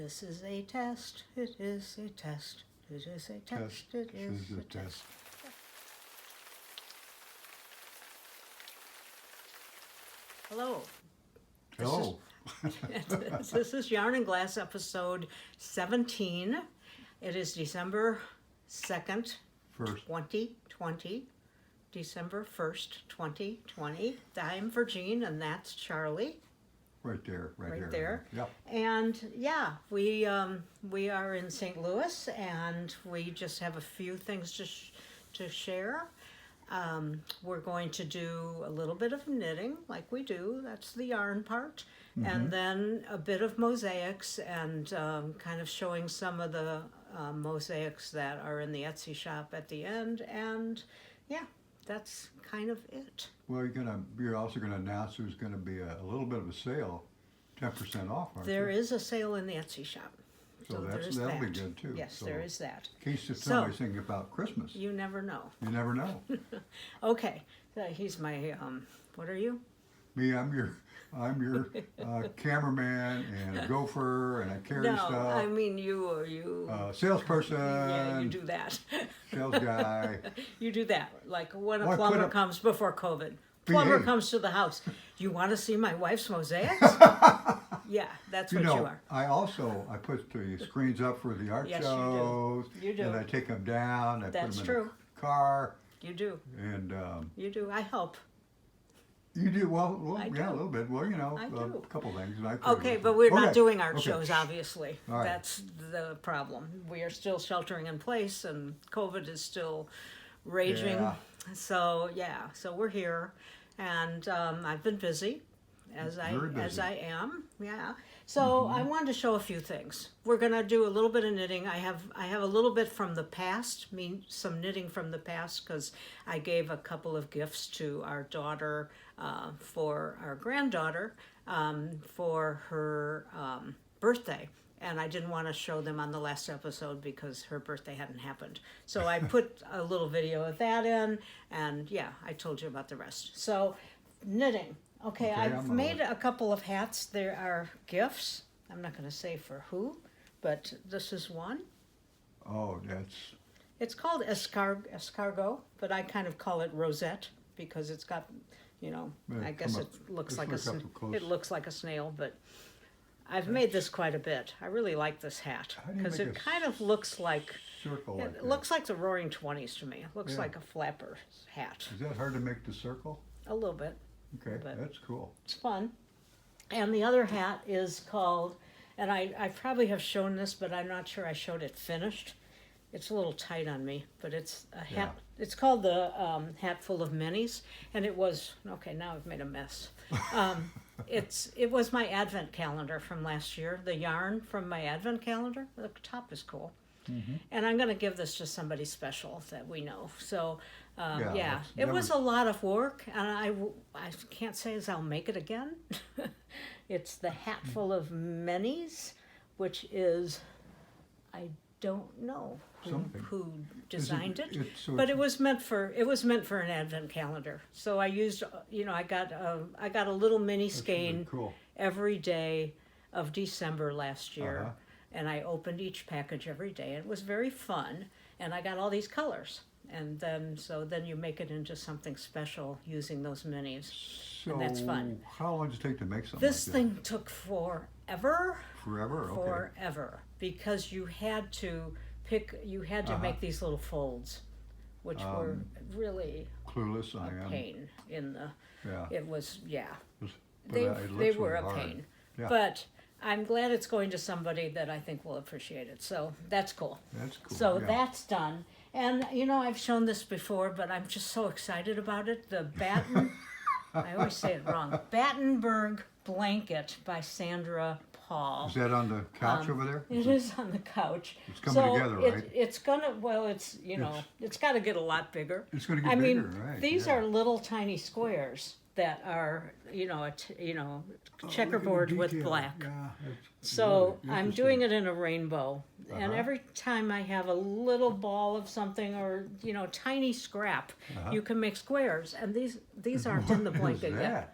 This is a test. It is a test. It is a test. It is a test. Hello. Hello. This is Yarn and Glass episode 17. It is December 2nd, First. 2020. December 1st, 2020. I'm Virgin and that's Charlie. Right there. Right there. Yep. And yeah, we are in St. Louis, and we just have a few things to share. We're going to do a little bit of knitting, like we do. That's the yarn part, and then a bit of mosaics, and kind of showing some of the mosaics that are in the Etsy shop at the end. And yeah, that's kind of it. Well, you're also gonna announce there's gonna be a little bit of a sale, 10% off, aren't There you? is a sale in the Etsy shop. So there's that'll be that. good too. Yes, So there is that. In case if So- somebody's thinking about Christmas, You never know. you never know. Okay, he's my, what are you? Me, I'm your cameraman and a gopher and I carry No, stuff. I mean you. Salesperson. Yeah, you do that. Sales guy. You do that. Like when a Well, I put plumber up- comes before COVID. Plumber Behave. comes to the house. You want to see my wife's mosaics? Yeah, that's what you are. I put the screens up for the art Yes, you do. shows. You do. And I take them down. I That's put them true. in the car. You do. And You do. I help. you do well. I Yeah, do. a little bit. Well, I do. a couple things. And I Okay, but we're not Okay, doing art okay. shows, obviously. All right. That's the problem. We are still sheltering in place, and COVID is still raging. Yeah. So we're here, and I've been busy, as Very busy. I am. Yeah. So I wanted to show a few things. We're gonna do a little bit of knitting. I have a little bit from the past, some knitting from the past, because I gave a couple of gifts to our daughter, for our granddaughter, for her birthday. And I didn't want to show them on the last episode because her birthday hadn't happened. So I put a little video of that in, and yeah, I told you about the rest. So knitting. Okay, I've I'm made a couple of hats. There are gifts. I'm not going to say for who, but this is one. Oh, that's It's called escargot, but I kind of call it rosette because it's got, Yeah, I guess come it up. looks Let's like look up close. it looks like a snail, but I've made this quite a bit. I really like this hat How do you because make it a kind of looks like circle like it that. looks like the Roaring Twenties to me. It looks Yeah. like a flapper hat, Is that hard to make the circle? a little bit. Okay, But- that's cool. It's fun. And the other hat is called, and I probably have shown this, but I'm not sure I showed it finished. It's a little tight on me, but it's a hat. It's called the hat full of minis, and it was okay. Now I've made a mess. It was my advent calendar from last year. The yarn from my advent calendar. The top is cool, and I'm going to give this to somebody special that we know. So. Yeah, It that's was a lot of work, and I can't say as I'll make it again. It's the hat full of minis, which is, I don't know Something. who designed it, so but it's- it was meant for an advent calendar. So I used, I got a little mini That's really skein cool. every day of December last year, Uh-huh. and I opened each package every day. It was very fun, and I got all these colors. And then you make it into something special using those minis. So that's fun. how long does it take to make something This like thing took forever, that? Forever? Okay. forever, because you had to make these little folds, which were really Clueless I a am. pain in the. Yeah. It was But they it they looks were really a hard. pain, Yeah. but I'm glad it's going to somebody that I think will appreciate it. So that's cool. That's cool. So yeah. that's done. And I've shown this before, but I'm just so excited about it. The I always say it wrong. Battenberg blanket by Sandra Paul. Is that on the couch over there? It is on the couch. It's coming together, right? It's gonna. Well, it's got to get a lot bigger. It's going to get I bigger, mean, right? these yeah. are little tiny squares that are, checkerboard with Detail. black. Yeah, that's So really I'm doing it in a rainbow, and Uh-huh. every time I have a little ball of something or tiny scrap, Uh-huh. you can make squares. And these aren't in the What is blanket yet.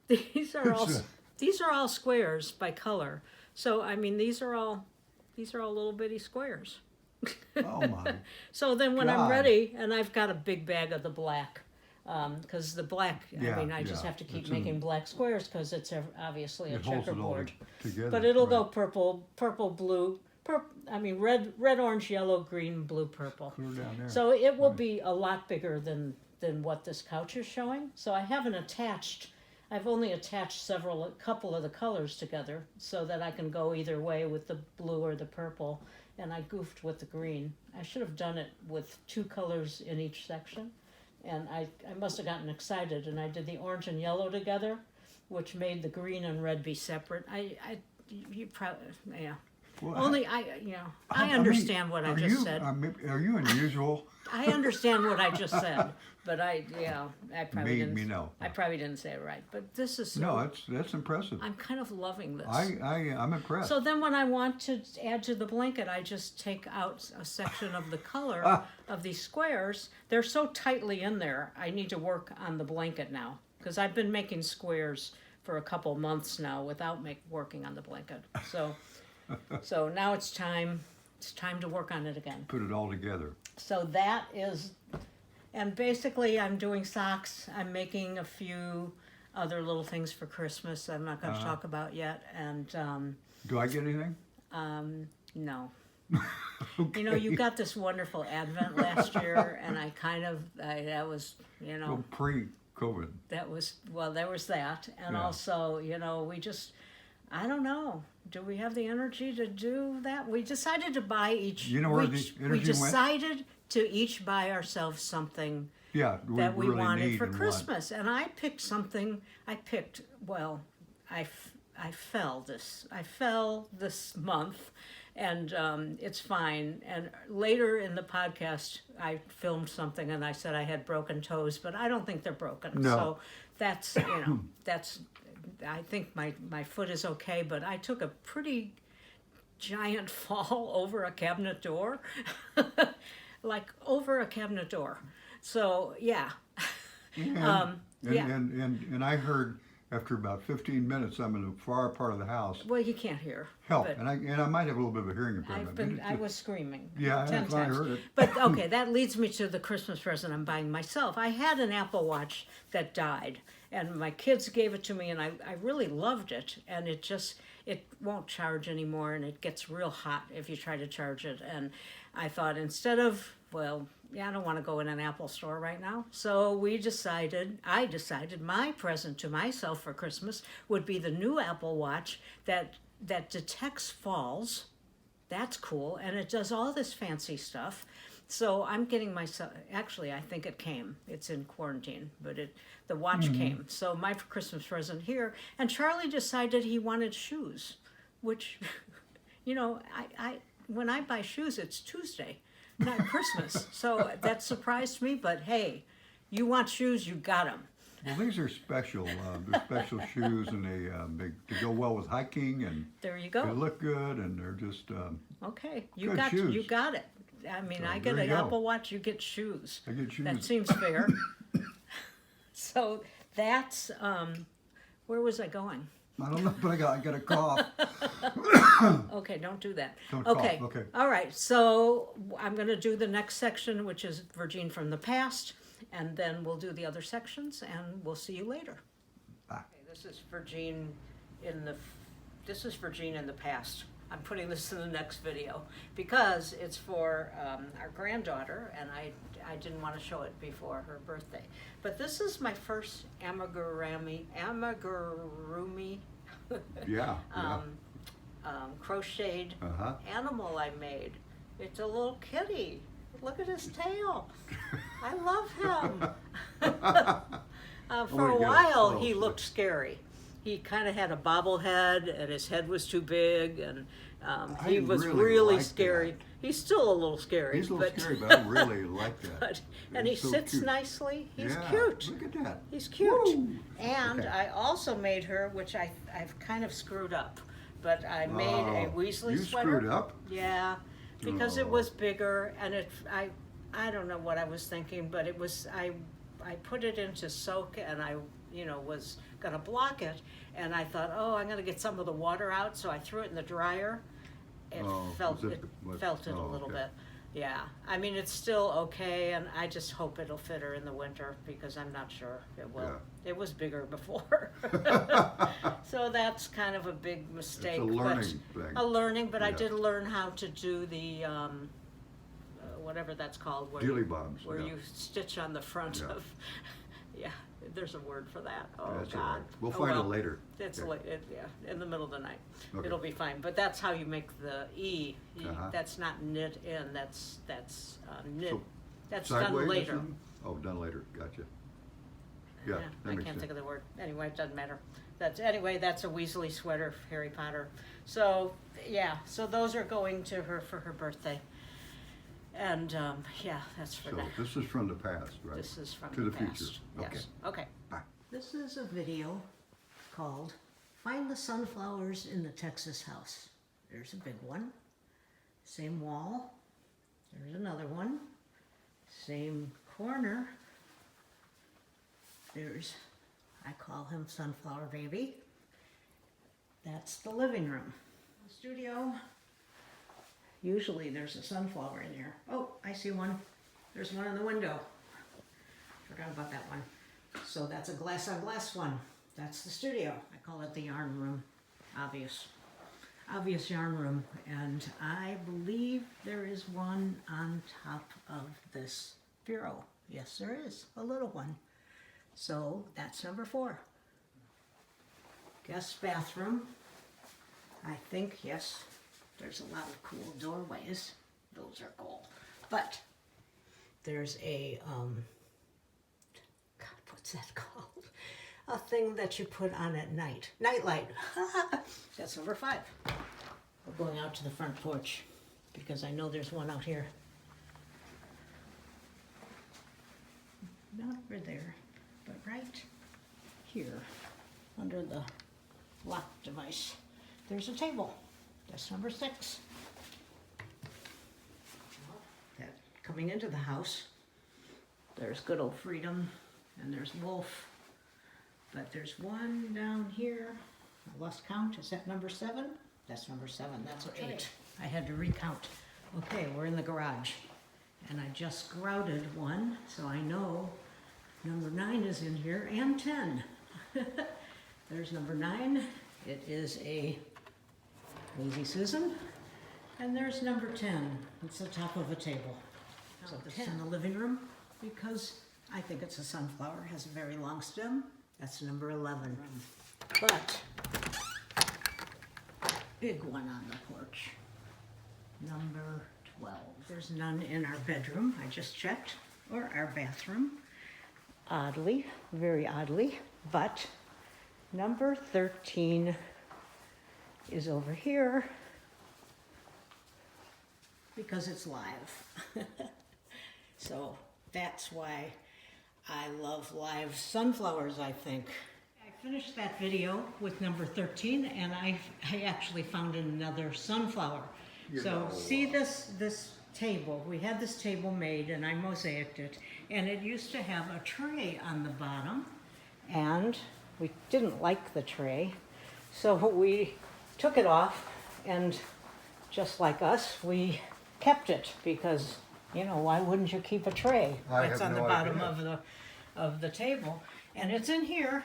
that? These are all It's a- these are all squares by color. So I mean, these are all little bitty squares. Oh my. So then when I'm God. ready, and I've got a big bag of the black, because the black, Yeah, I mean, I just yeah. have to keep It's in- making black squares because it's obviously a It holds it all checkerboard. together. But it'll right. go purple, blue, I mean, red, orange, yellow, green, blue, purple. Clear down there. So it will Right. be a lot bigger than what this couch is showing. So I haven't attached. I've only attached a couple of the colors together so that I can go either way with the blue or the purple. And I goofed with the green. I should have done it with 2 colors in each section. And I must have gotten excited, and I did the orange and yellow together, which made the green and red be separate. You probably, yeah. Well, Only I understand what I just said. Are you unusual? I understand what I just said, but I probably didn't. Me know. I probably didn't say it right, but this is No, that's impressive. I'm kind of loving this. I'm impressed. So then when I want to add to the blanket, I just take out a section of the color of these squares. They're so tightly in there, I need to work on the blanket now, because I've been making squares for a couple months now without working on the blanket. So now it's time to work on it again. Put it all together. So that is, and basically I'm doing socks. I'm making a few other little things for Christmas I'm not going to talk about yet. And Do I get anything? no. Okay. You know, you got this wonderful Advent last year, and that was, Well, pre-COVID. there was that. And Yeah. also, I don't know. Do we have the energy to do that? We decided to buy each. You know where the we energy went? decided to each buy ourselves something Yeah, that we really wanted need for and want. Christmas, and I picked something. Well, I fell this month, and it's fine. And later in the podcast, I filmed something, and I said I had broken toes, but I don't think they're broken. No. So that's that's. I think my foot is okay, but I took a pretty giant fall over a cabinet door, like over a cabinet door. So yeah. And, yeah. and I heard after about 15 minutes, I'm in a far part of the house. Well, you can't hear. Help, but and I might have a little bit of a hearing impairment. I was screaming. Yeah, 10 that's why I times. heard it. But okay, that leads me to the Christmas present I'm buying myself. I had an Apple Watch that died, and my kids gave it to me, and I really loved it. And it won't charge anymore, and it gets real hot if you try to charge it. And I thought I don't want to go in an Apple store right now. So I decided my present to myself for Christmas would be the new Apple Watch that detects falls. That's cool. And it does all this fancy stuff. So I'm getting myself, actually, I think it came. It's in quarantine, but the watch came. So my Christmas present here. And Charlie decided he wanted shoes, which, I when I buy shoes, it's Tuesday, not Christmas. So that surprised me, but hey, you want shoes, you got them. Well, these are special. They're special shoes, and they go well with hiking, and There you they go. look good, and they're just. Okay, Good shoes. you got it. I mean, So I get there an you go. Apple Watch, you get shoes. I get shoes. That seems fair. So that's where was I going? I don't know, but I got a cough. Okay, don't do that. Don't Okay. cough, okay. All right. So I'm going to do the next section, which is Virgin from the past, and then we'll do the other sections, and we'll see you later. Bye. Okay, this is Virgin in the past. I'm putting this in the next video because it's for our granddaughter, and I didn't want to show it before her birthday. But this is my first amigurumi Yeah. crocheted Uh-huh. animal I made. It's a little kitty. Look at his tail. I love him. For a while, he looked scary. He kind of had a bobblehead, and his head was too big, and he was really like scary. that. He's still a little scary. He's a little scary, but I really like that. And he It's so sits cute. nicely. He's Yeah, cute. Look at that. He's cute. Woo! And Okay. I also made her, which I've kind of screwed up, but I made a Oh, Weasley you sweater. screwed up? Yeah, because it Oh. was bigger, and I don't know what I was thinking, but I put it into soak, and was gonna block it. And I thought, oh, I'm gonna get some of the water out, so I threw it in the dryer. It felt was it what- felt it a oh, little okay. bit. Yeah, I mean, it's still okay, and I just hope it'll fit her in the winter, because I'm not sure it will. Yeah. It was bigger before. So that's kind of a big mistake. It's a learning thing. A learning, but I Yeah. did learn how to do the, whatever that's called. Where Dealy bombs. where yeah. you stitch on the front Yeah. of, yeah, there's a word for that. Oh, That's all God. right. We'll Oh, find well. it later. It's Yeah. late, in the middle of the night. Okay. It'll be fine, but that's how you make the E. Uh-huh. That's not knit in, that's knit, So, that's Sideways done or later. something? Oh, done later, gotcha. Yeah, that I makes can't sense. think of the word. Anyway, it doesn't matter. Anyway, that's a Weasley sweater, Harry Potter. So, yeah, so those are going to her for her birthday. And, yeah, that's for So that. this is from the past, right? This is from To the the past. future. Yes. Okay. Okay. Bye. This is a video called Find the Sunflowers in the Texas House. There's a big one. Same wall. There's another one. Same corner. There's, I call him Sunflower Baby. That's the living room. The studio. Usually there's a sunflower in here. Oh, I see one. There's one in the window. Forgot about that one. So that's a glass on glass one. That's the studio. I call it the yarn room. Obvious yarn room. And I believe there is one on top of this bureau. Yes, there is. A little one. So that's number 4. Guest bathroom. I think, yes, there's a lot of cool doorways. Those are cool. But there's a, God, what's that called? A thing that you put on at night. Nightlight. That's number 5. We're going out to the front porch because I know there's one out here. Not over there, but right here under the lock device. There's a table. That's number 6. That coming into the house, there's good old Freedom and there's Wolf. But there's one down here. I lost count. Is that number 7? That's number 7. That's 8. I had to recount. Okay, we're in the garage. And I just grouted one, so I know number 9 is in here, and 10. There's number 9. It is a Lazy Susan. And there's number 10. It's the top of a table. So this is in the living room because I think it's a sunflower. It has a very long stem. That's number 11. But big one on the porch. Number 12. There's none in our bedroom. I just checked. Or our bathroom. Oddly, very oddly. But number 13 is over here because it's live. So that's why I love live sunflowers, I think. I finished that video with number 13 and I actually found another sunflower. So see this table, we had this table made and I mosaicked it, and it used to have a tray on the bottom, and we didn't like the tray, so we took it off, and just like us, we kept it because, why wouldn't you keep a tray? I It's have on the no bottom idea. of the table, and it's in here,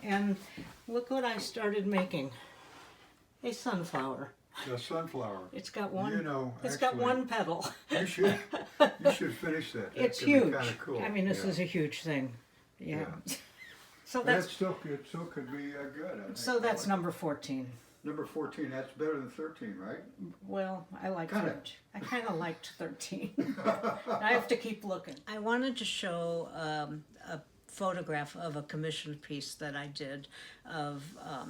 and look what I started making. A sunflower. The sunflower. It's got one. It's actually, got one petal. You should finish that. That It's could be huge. kinda cool. I mean, this Yeah. is a huge thing. Yeah. So That that's still could be good. I think. so that's number 14. Number 14. That's better than 13, right? Well, I like Kinda. I kind of liked 13. I have to keep looking. I wanted to show a photograph of a commissioned piece that I did of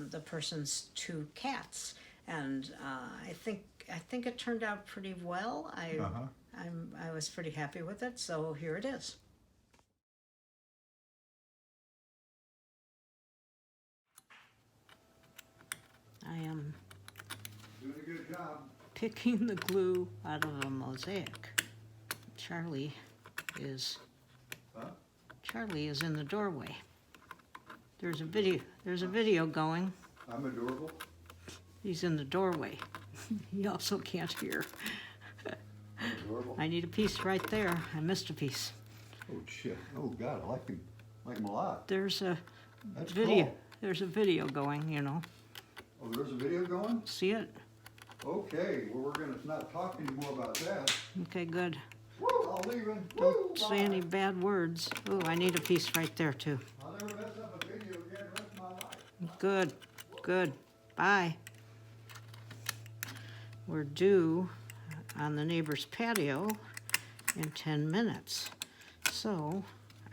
the person's 2 cats, and I think it turned out pretty well. I was pretty happy with it, so here it is. I am Doing a good job. picking the glue out of a mosaic. Charlie is Huh? in the doorway. There's a video going. I'm adorable. He's in the doorway. He also can't hear. I'm adorable. I need a piece right there. I missed a piece. Oh shit. Oh God, I like him. I like him a lot. There's a That's video. cool. There's a video going, you know. Oh, there's a video going? See it? Okay, well we're gonna not talk anymore about that. Okay, good. Woo, I'm leaving. Woo, Don't say bye. any bad words. Oh, I need a piece right there too. I'll never mess up a video again the rest of my life. Good, good. Bye. We're due on the neighbor's patio in 10 minutes. So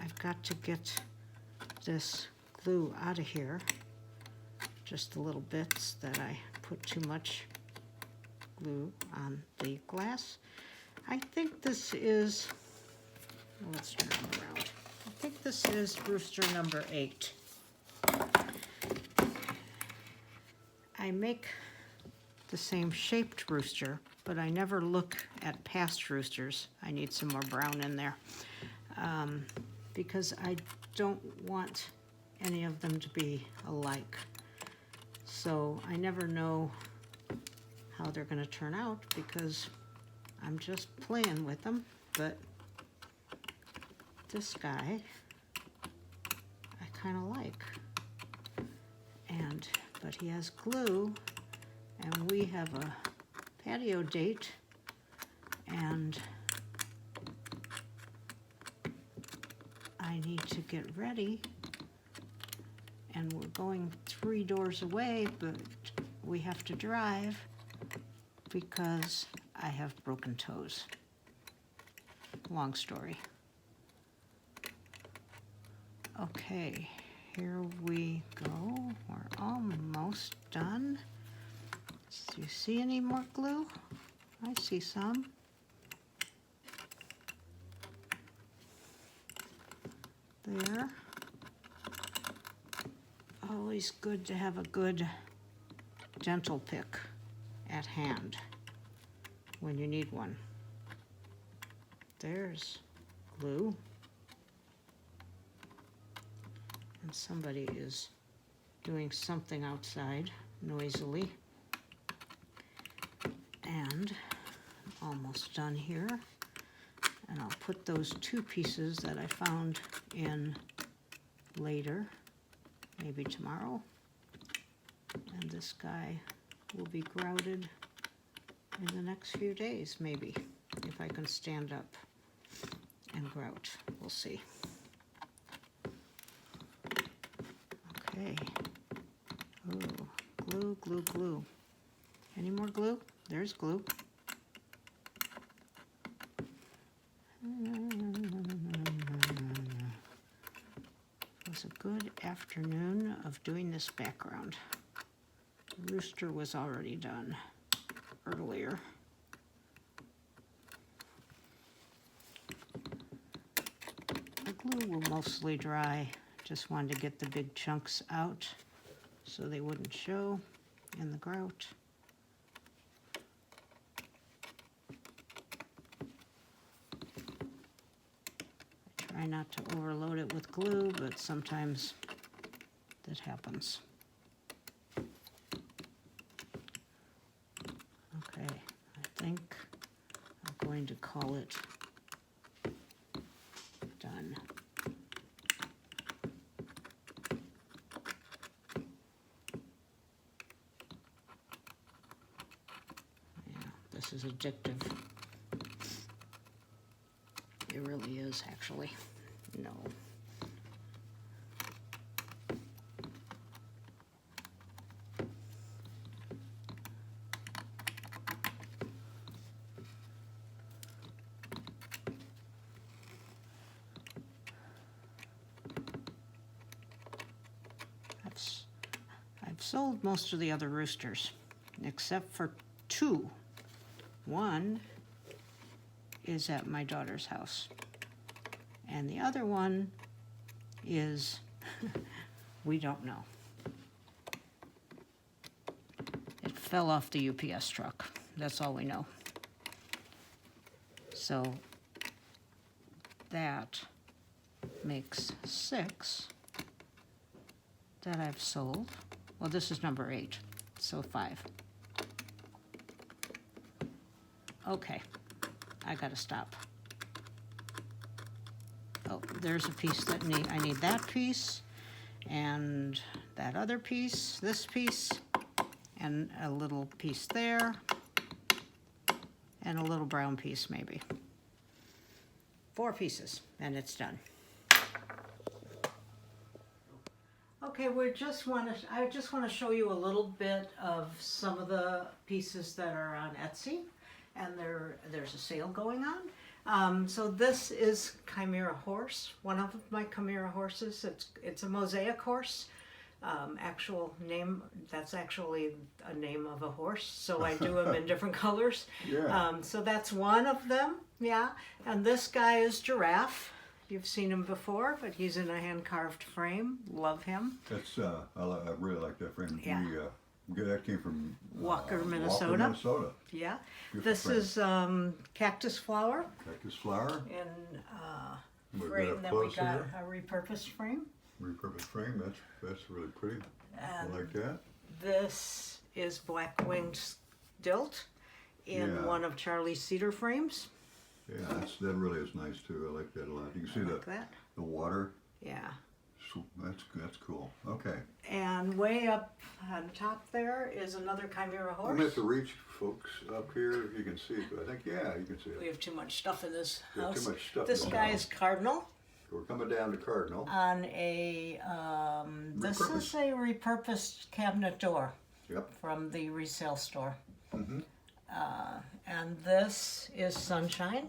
I've got to get this glue out of here. Just the little bits that I put too much glue on the glass. I think this is, let's turn it around. I think this is rooster number 8. I make the same shaped rooster, but I never look at past roosters. I need some more brown in there because I don't want any of them to be alike. So I never know how they're going to turn out because I'm just playing with them. But this guy I kind of like. But he has glue, and we have a patio date, and I need to get ready, and we're going 3 doors away, but we have to drive because I have broken toes. Long story. Okay, here we go. We're almost done. Do you see any more glue? I see some. There. Always good to have a good dental pick at hand when you need one. There's glue. And somebody is doing something outside noisily. And I'm almost done here. And I'll put those 2 pieces that I found in later, maybe tomorrow. And this guy will be grouted in the next few days, maybe, if I can stand up and grout. We'll see. Okay. Ooh, glue, glue, glue. Any more glue? There's glue. It was a good afternoon of doing this background. The rooster was already done earlier. The glue will mostly dry. Just wanted to get the big chunks out so they wouldn't show in the grout. I try not to overload it with glue, but sometimes that happens. Okay, I think I'm going to call it done. This is addictive. It really is, actually. No. I've sold most of the other roosters, except for 2. One is at my daughter's house, and the other one is, we don't know. It fell off the UPS truck. That's all we know. So that makes 6. that I've sold. Well, this is number 8, so 5. Okay, I gotta stop. Oh, there's a piece that I need that piece, and that other piece, this piece, and a little piece there, and a little brown piece maybe. 4 pieces, and it's done. Okay, I just want to show you a little bit of some of the pieces that are on Etsy, and there's a sale going on. So this is Chimera horse, one of my Chimera horses. It's a mosaic horse. Actual name, that's actually a name of a horse, so I do them in different colors. Yeah. So that's one of them, yeah. And this guy is Giraffe. You've seen him before, but he's in a hand-carved frame. Love him. That's I really like that frame. Yeah. That came from Walker, Minnesota. Walker, Minnesota. Yeah. Beautiful This frame. is cactus flower Cactus flower. in We've got frame up that we close got, here. a repurposed frame. Repurposed frame. That's really pretty. I like that. This is black-winged stilt in Yeah. one of Charlie's cedar frames. Yeah, that really is nice too. I like that a lot. You can see Like that. the water. Yeah. So that's cool. Okay. And way up on top there is another Chimera I'm horse. gonna have to reach, folks, up here. You can see it, but I think you can see We it. have too much stuff in this We have house. too much stuff This in the guy house. is Cardinal We're coming down to Cardinal. on a, this is a repurposed cabinet door Yep. from the resale store. Mm-hmm. And this is Sunshine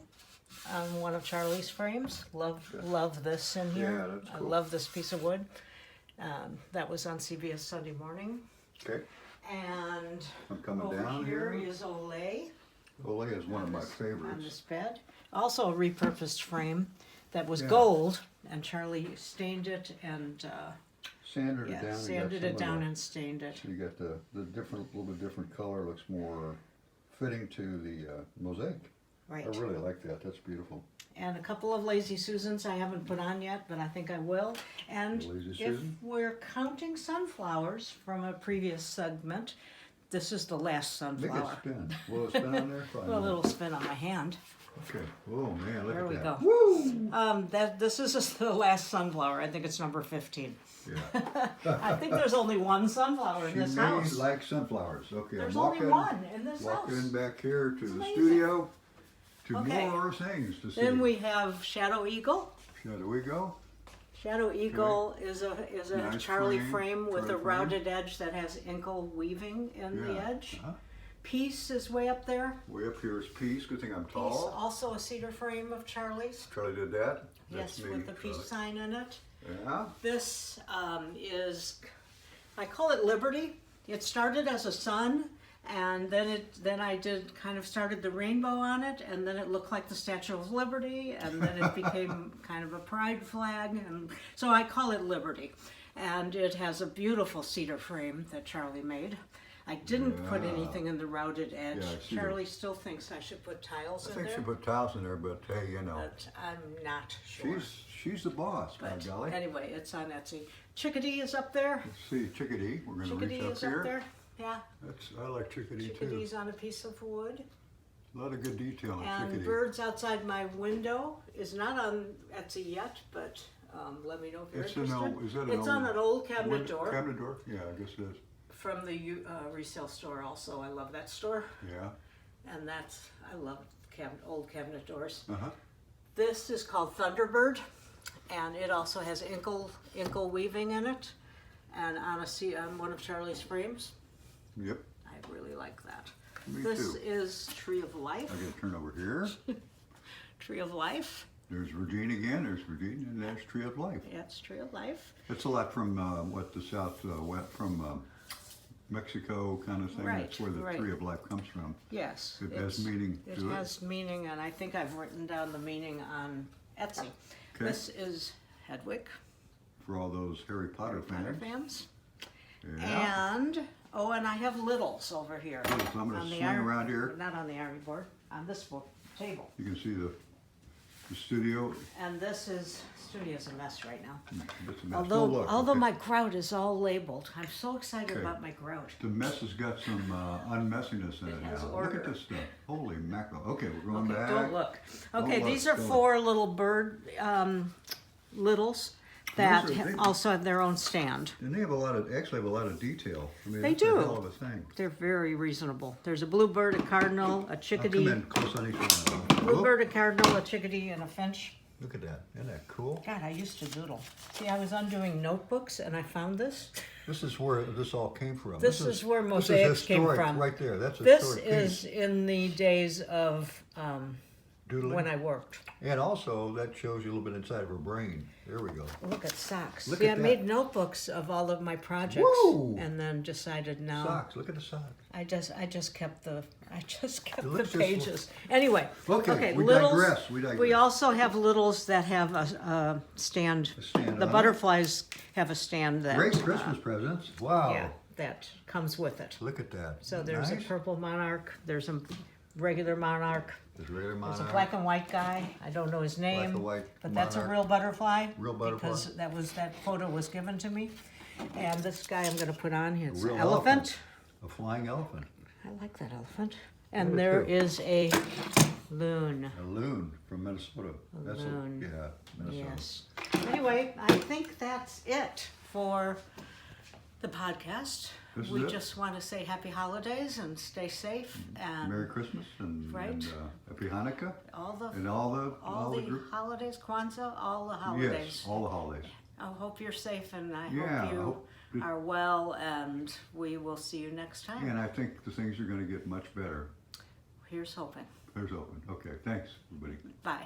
on one of Charlie's frames. Love this in here. Yeah, that's I cool. love this piece of wood. That was on CBS Sunday Morning. Okay. And I'm coming over down here here. is Olay Olay is one of my on favorites. this bed. Also a repurposed frame that was Yeah. gold, and Charlie stained it and Sanded it down. You sanded got it some of down the- and stained it. So you got the little bit different color. Looks more fitting to the mosaic. Right. I really like that. That's beautiful. And a couple of Lazy Susans I haven't put on yet, but I think I will. And Lazy if Susan? we're counting sunflowers from a previous segment, this is the last Make it sunflower. spin. Will it spin on there? Fine. Well, a little spin on my hand. Okay. Oh man, look There at we that. go. This is just the last sunflower. I think it's number 15. Yeah. I think there's only one sunflower in She this may house. like sunflowers. Okay. There's I'm only walking, one in this walking house. back here to the amazing. studio to Okay. more things to see. Then we have Shadow Eagle. Shadow we go. Shadow Eagle is a Nice Charlie frame, frame with a Charlie frame. rounded edge that has inkle weaving in the Yeah. edge. Uh-huh. Peace is way up there. Way up here is Peace. Good thing I'm Peace, tall. also a cedar frame of Charlie's. Charlie did that. Yes, That's me, with the peace Charlie. sign in it. Yeah. This is, I call it Liberty. It started as a sun, and then I started the rainbow on it, and then it looked like the Statue of Liberty, and then it became kind of a pride flag, and so I call it Liberty. And it has a beautiful cedar frame that Charlie made. I didn't put Yeah. anything in the rounded edge. Yeah, I see Charlie still thinks I should put tiles I in think there, she put tiles in there, but hey, you know, but I'm not sure. she's the boss, by But golly. anyway, it's on Etsy. Chickadee is up there. Let's see, Chickadee. We're going to Chickadee reach up is here. up there. Yeah, I like Chickadee too. Chickadee's on a piece of wood. A lot of good detail in And Chickadee. birds outside my window is not on Etsy yet, but let me know if you're It's interested. is that an It's on an old cabinet wood door Cabinet door? Yeah, I guess it is. from the resale store. Also, I love that store, Yeah. and I love old cabinet doors. Uh-huh. This is called Thunderbird, and it also has inkle weaving in it, and on one of Charlie's frames. Yep. I really like that. Me This too. is Tree of Life. I got to turn over here. Tree of Life. There's Regine again. There's Regine, and there's Tree of Life. Yeah, it's Tree of Life. It's a lot from the south, from Mexico kind of thing. Right, That's where the right. Tree of Life comes from. Yes. It has meaning It to it. has meaning, and I think I've written down the meaning on Etsy. Okay. This is Hedwig, For all those Harry Potter Potter fans. fans. Yeah. And I have littles over here. So I'm going to on the swing around here. Not on the iron board, on this board, table. You can see the The studio, And this is, studio's a mess right now. it's a mess. Although, Oh, look, although okay. my grout is all labeled. I'm so excited Okay. about my grout. The mess has got some unmessiness in it, It has now. Look order. at this stuff. Holy mackerel. Okay, we're going Okay, back. don't look. Don't Okay, look, these are don't 4 little bird littles that Those are- they- also have their own stand. And they have a lot of, actually have a lot of detail. I mean, They it's a do. hell of a thing. They're very reasonable. There's a bluebird, a cardinal, a I'll come chickadee. in close on each one. Bluebird, a cardinal, a chickadee, and a finch. Look at that. Isn't that cool? God, I used to doodle. See, I was undoing notebooks and I found this. This is where this all came from. This is where this is mosaics came historic from. right there. That's a This historic is piece. in the days of Doodling. when I worked. And also, that shows you a little bit inside of her brain. There we go. Look at socks. Look See, at I that. made notebooks of all of my projects, Whoa! and then decided no. Socks. Look at the socks. I just kept the It the looks just- pages. Anyway, Okay, we littles. digress, we digress. We also have littles that have a stand. A stand The on it. butterflies have a stand that Great Christmas presents. Wow. yeah, that comes with it. Look at that. So there's nice. a purple monarch. There's a regular monarch. There's a regular There's monarch. a black and white guy. I don't know his name. and white but that's a monarch. real butterfly. Real butterfly. Because that photo was given to me. And this guy I'm going to put on here. It's real an elephant. A flying elephant. I like that elephant. I And do there too. is a loon. A loon from Minnesota. That's loon. yeah, Minnesota. Yes. Anyway, I think that's it for the podcast. This is We it? just want to say happy holidays and stay safe and Merry Christmas and, Right. and Happy Hanukkah all the and all the group. holidays, Kwanzaa, all the holidays. Yes, all the holidays. I hope you're safe and I Yeah, I hope you hope it- are well and we will see you next time. And I think the things are going to get much better. Here's hoping. There's open. Okay, thanks, everybody. Bye.